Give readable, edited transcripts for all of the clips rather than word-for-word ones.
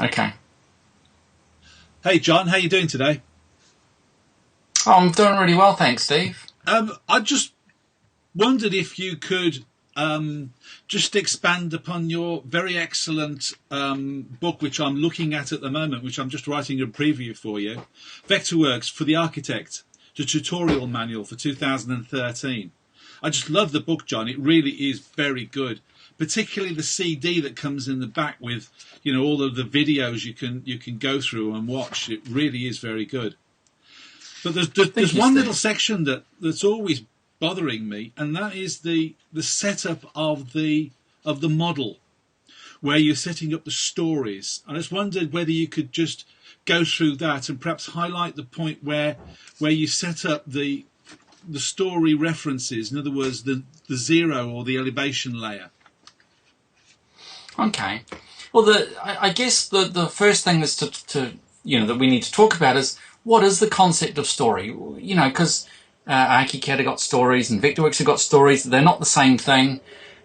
Okay. Hey, John, how you doing today? Oh, I'm doing really well, thanks, Steve. I just wondered if you could just expand upon your very excellent book, which I'm looking at the moment, which I'm just writing a preview for you, Vectorworks for the Architect, the tutorial manual for 2013. I just love the book, John. It really is very good, particularly the CD that comes in the back with, all of the videos you can go through and watch. It really is very good. But there's one little section that's always bothering me, and that is the setup of the model, where you're setting up the stories. I just wondered whether you could just go through that and perhaps highlight the point where you set up the story references. In other words, the zero or the elevation layer. Okay. Well, I guess the first thing is to that we need to talk about is what is the concept of story. Because ArchiCAD have got stories and Vectorworks have got stories. They're not the same thing.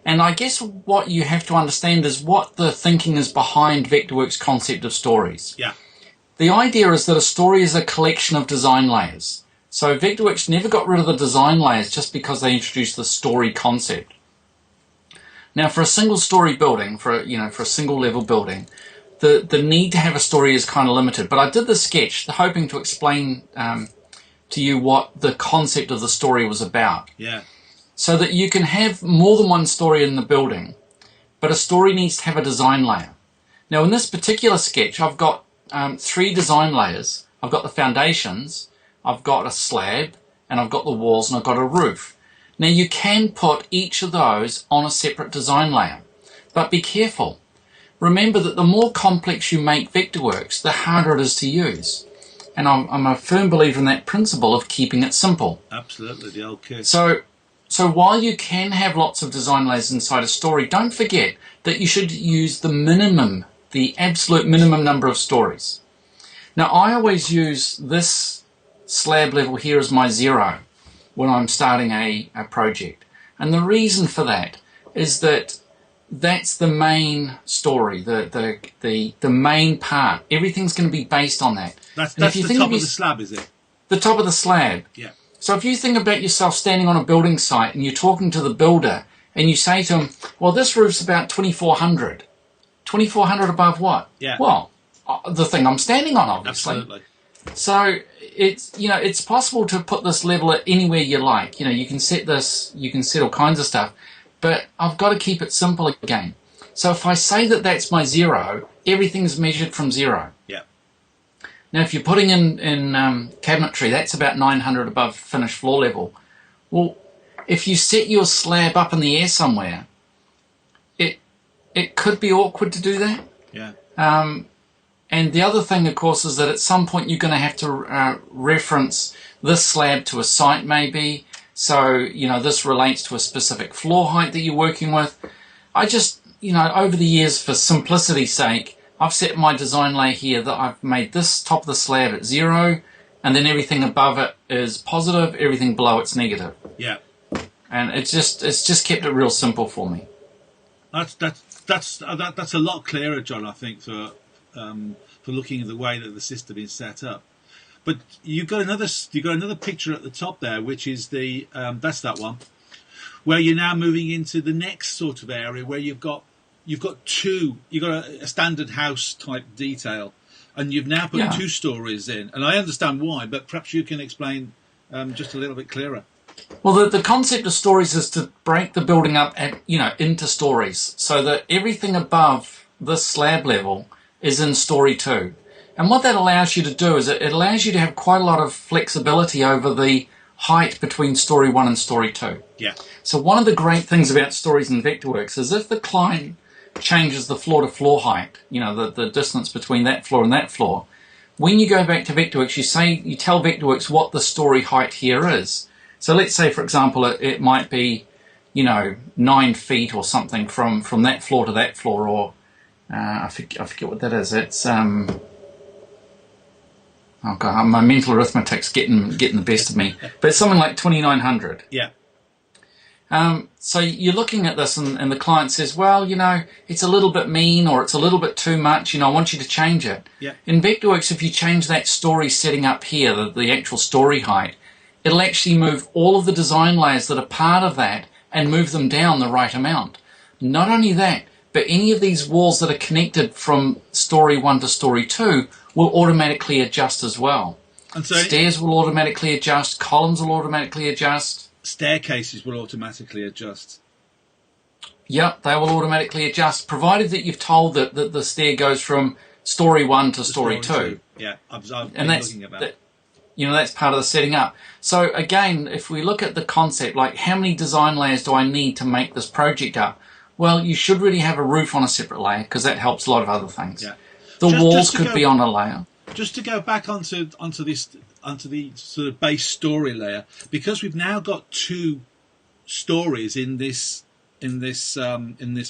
And I guess what you have to understand is what the thinking is behind Vectorworks' concept of stories. Yeah. The idea is that a story is a collection of design layers. So Vectorworks never got rid of the design layers just because they introduced the story concept. Now, for a single story building, for a single level building, the need to have a story is kind of limited. But I did the sketch hoping to explain to you what the concept of the story was about. Yeah. So that you can have more than one story in the building, but a story needs to have a design layer. Now, in this particular sketch, I've got 3 design layers. I've got the foundations, I've got a slab, and I've got the walls, and I've got a roof. Now, you can put each of those on a separate design layer, but be careful. Remember that the more complex you make Vectorworks, the harder it is to use. And I'm a firm believer in that principle of keeping it simple. Absolutely, the old kiss. So while you can have lots of design layers inside a story, don't forget that you should use the absolute minimum number of stories. Now, I always use this slab level here as my 0 when I'm starting a project. And the reason for that is that that's the main story, the main part. Everything's going to be based on that. That's the top of the slab, is it? The top of the slab. Yeah. So if you think about yourself standing on a building site and you're talking to the builder and you say to him, well, this roof's about 2,400. 2,400 above what? Yeah. Well, the thing I'm standing on, obviously. Absolutely. So it's possible to put this level at anywhere you like. You can set this, you can set all kinds of stuff, but I've got to keep it simple again. So if I say that that's my 0, everything's measured from 0. Yeah. Now, if you're putting in cabinetry, that's about 900 above finished floor level. Well, if you set your slab up in the air somewhere, it could be awkward to do that. Yeah. And the other thing, of course, is that at some point you're going to have to reference this slab to a site maybe. So, this relates to a specific floor height that you're working with. I just, over the years, for simplicity's sake, I've set my design layer here that I've made this top of the slab at 0, and then everything above it is positive, everything below it's negative. Yeah. And it's just kept it real simple for me. That's a lot clearer, John, I think, for looking at the way that the system is set up. But you've got another picture at the top there, which is that's that one, where you're now moving into the next sort of area where you've got a standard house type detail, and you've now put 2 stories in. And I understand why, but perhaps you can explain just a little bit clearer. Well, the concept of stories is to break the building up into stories, so that everything above this slab level is in story 2. And what that allows you to do is it allows you to have quite a lot of flexibility over the height between story 1 and story 2. Yeah. So one of the great things about stories in Vectorworks is if the client changes the floor-to-floor height, the distance between that floor and that floor, when you go back to Vectorworks, you tell Vectorworks what the story height here is. So let's say, for example, it might be, 9 feet or something from that floor to that floor, or I forget what that is. It's oh god, my mental arithmetic's getting the best of me. But it's something like 2,900. Yeah. So you're looking at this and the client says, well, it's a little bit mean or it's a little bit too much, I want you to change it. Yeah. In Vectorworks, if you change that story setting up here, the actual story height, it'll actually move all of the design layers that are part of that and move them down the right amount. Not only that, but any of these walls that are connected from story 1 to story 2 will automatically adjust as well. And so stairs will automatically adjust, columns will automatically adjust. Staircases will automatically adjust. Yep, they will automatically adjust, provided that you've told that the stair goes from story 1 to story 2. Yeah, I've been And that's, looking at that. That's part of the setting up. So again, if we look at the concept, like how many design layers do I need to make this project up? Well, you should really have a roof on a separate layer because that helps a lot of other things. Yeah. The walls could be on a layer. Just to go back onto the sort of base story layer, because we've now got 2 stories in this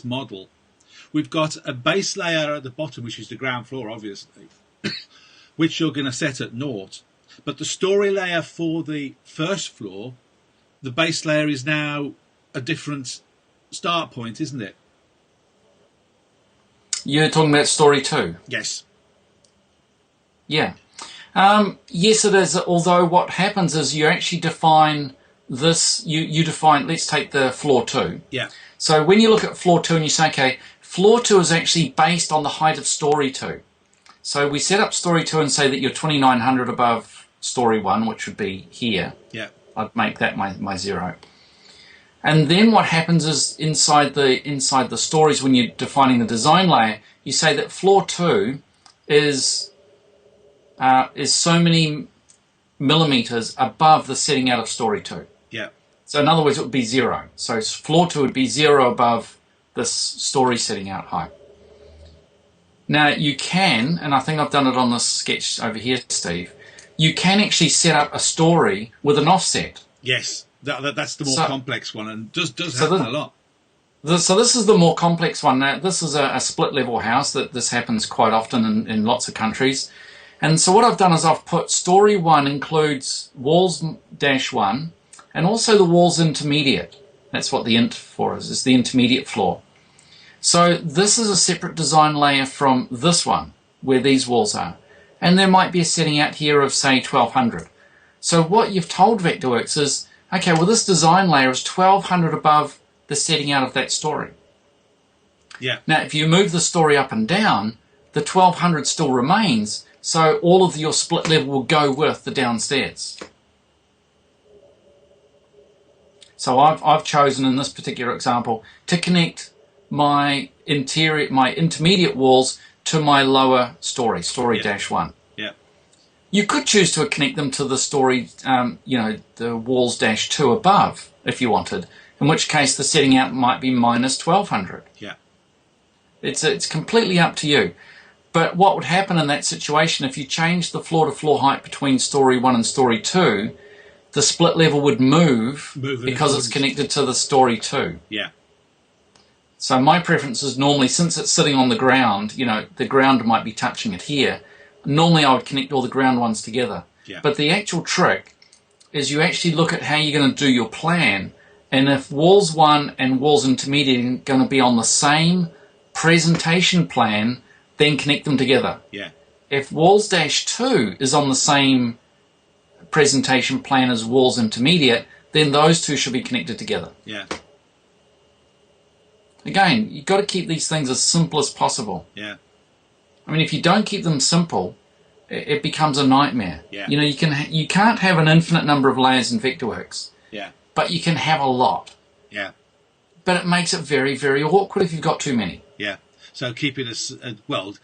model. We've got a base layer at the bottom, which is the ground floor, obviously, which you're going to set at 0. But the story layer for the first floor, the base layer is now a different start point, isn't it? You're talking about story 2? Yes. Yeah. Yes, it is. Although what happens is you actually define this, you define, let's take the floor 2. Yeah. So when you look at floor 2 and you say, okay, floor 2 is actually based on the height of story 2. So we set up story 2 and say that you're 2,900 above story 1, which would be here. Yeah. I'd make that my 0. And then what happens is inside the stories, when you're defining the design layer, you say that floor 2 is so many millimeters above the setting out of story 2. Yeah. So in other words, it would be 0. So floor 2 would be 0 above this story setting out height. Now you can, and I think I've done it on this sketch over here, Steve, you can actually set up a story with an offset. Yes, that's the more complex one, and does happen a lot. So this is the more complex one. Now, this is a split level house that this happens quite often in lots of countries. And so what I've done is I've put story 1 includes walls -1 and also the walls intermediate. That's what the int for is the intermediate floor. So this is a separate design layer from this one where these walls are. And there might be a setting out here of say 1200. So what you've told Vectorworks is, okay, well this design layer is 1200 above the setting out of that story. Yeah. Now if you move the story up and down, the 1200 still remains, so all of your split level will go with the downstairs. So I've chosen in this particular example to connect my intermediate walls to my lower story -1. Yeah. You could choose to connect them to the story, the walls -2 above, if you wanted, in which case the setting out might be -1200. Yeah. It's completely up to you. But what would happen in that situation if you change the floor-to-floor height between story 1 and story 2, the split level would move because it's connected to the story 2. Yeah. So my preference is normally, since it's sitting on the ground, the ground might be touching it here. Normally I would connect all the ground ones together. Yeah. But the actual trick is you actually look at how you're going to do your plan. And if walls 1 and walls intermediate are going to be on the same presentation plan, then connect them together. Yeah. If walls -2 is on the same presentation plan as walls intermediate, then those two should be connected together. Yeah. Again, you've got to keep these things as simple as possible. Yeah. I mean, if you don't keep them simple, it becomes a nightmare. Yeah. You can't have an infinite number of layers in Vectorworks. Yeah. But you can have a lot. Yeah. But it makes it very, very awkward if you've got too many. Yeah. So keep it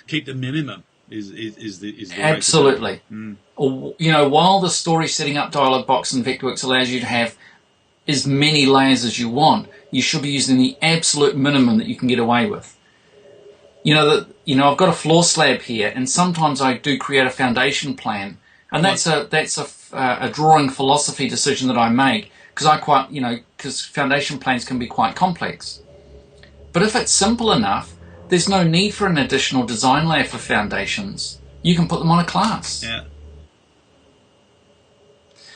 keep the minimum is the Absolutely. Mm. Or, while the story setting up dialog box in Vectorworks allows you to have as many layers as you want, you should be using the absolute minimum that you can get away with. I've got a floor slab here, and sometimes I do create a foundation plan, and that's a drawing philosophy decision that I make because foundation plans can be quite complex. But if it's simple enough, there's no need for an additional design layer for foundations. You can put them on a class. Yeah.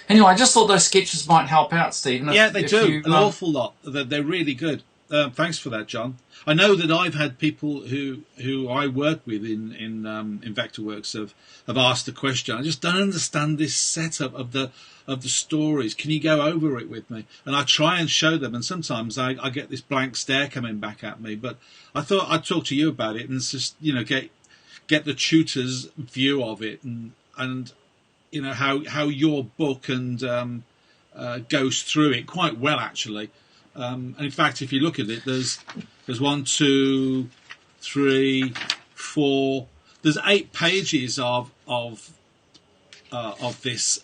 Anyway, I just thought those sketches might help out, Stephen. Yeah, they do. An awful lot. They're really good. Thanks for that, John. I know that I've had people who I work with in Vectorworks have asked the question. I just don't understand this setup of the stories. Can you go over it with me? And I try and show them, and sometimes I get this blank stare coming back at me. But I thought I'd talk to you about it and just get the tutor's view of it, and how your book and goes through it quite well, actually. And in fact, if you look at it, there's 1, 2, 3, 4. There's 8 pages of this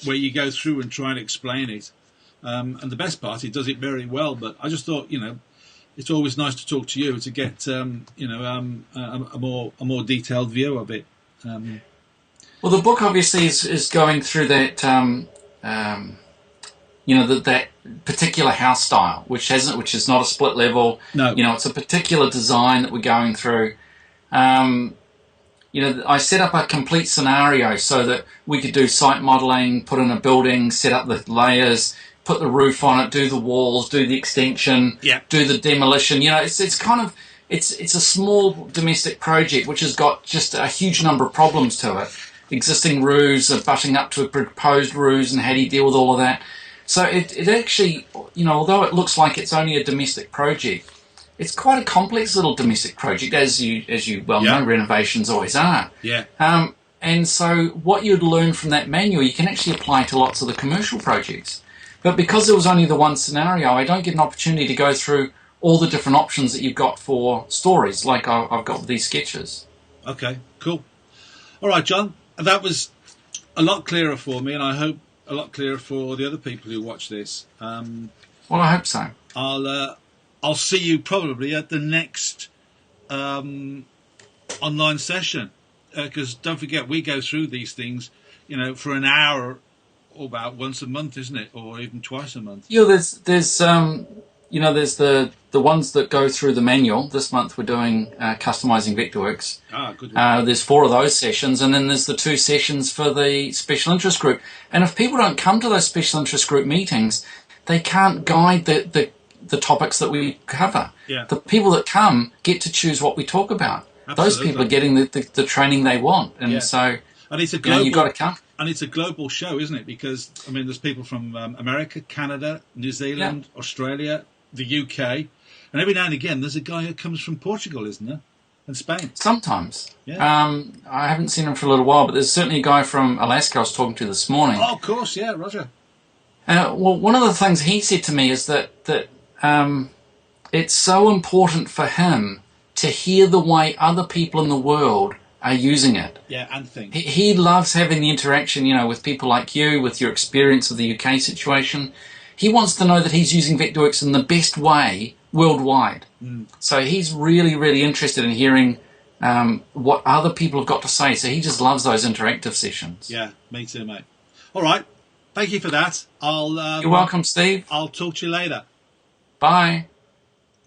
where you go through and try and explain it. And the best part, it does it very well. But I just thought, it's always nice to talk to you to get a more detailed view of it. Well, the book obviously is going through that that particular house style, which is not a split level. No. It's a particular design that we're going through. I set up a complete scenario so that we could do site modeling, put in a building, set up the layers, put the roof on it, do the walls, do the extension, do the demolition. It's a small domestic project which has got just a huge number of problems to it. Existing roofs are butting up to proposed roofs, and how do you deal with all of that? So it actually, although it looks like it's only a domestic project, it's quite a complex little domestic project, as you well know, renovations always are. Yeah. And so what you'd learn from that manual, you can actually apply to lots of the commercial projects. But because there was only the one scenario, I don't get an opportunity to go through all the different options that you've got for stories, like I've got with these sketches. Okay, cool. All right, John, that was a lot clearer for me, and I hope a lot clearer for the other people who watch this. Well, I hope so. I'll see you probably at the next online session, because don't forget, we go through these things, for an hour, or about once a month, isn't it, or even twice a month? Yeah, there's the ones that go through the manual. This month we're doing customizing Vectorworks. Good. There's 4 of those sessions, and then there's the 2 sessions for the special interest group. And if people don't come to those special interest group meetings, they can't guide the topics that we cover. Yeah. The people that come get to choose what we talk about. Absolutely. Those people are getting the training they want, and so and it's a global, you've got to come. And it's a global show, isn't it? Because there's people from America, Canada, New Zealand, Australia, the UK, and every now and again there's a guy who comes from Portugal, isn't there? And Spain. Sometimes. Yeah. I haven't seen him for a little while, but there's certainly a guy from Alaska I was talking to this morning. Oh, of course, yeah, Roger. Well, one of the things he said to me is that it's so important for him to hear the way other people in the world are using it. Yeah, and think. He loves having the interaction, with people like you, with your experience of the UK situation. He wants to know that he's using Vectorworks in the best way worldwide. So he's really, really interested in hearing what other people have got to say. So he just loves those interactive sessions. Yeah, me too, mate. All right. Thank you for that. You're welcome, Steve. I'll talk to you later. Bye.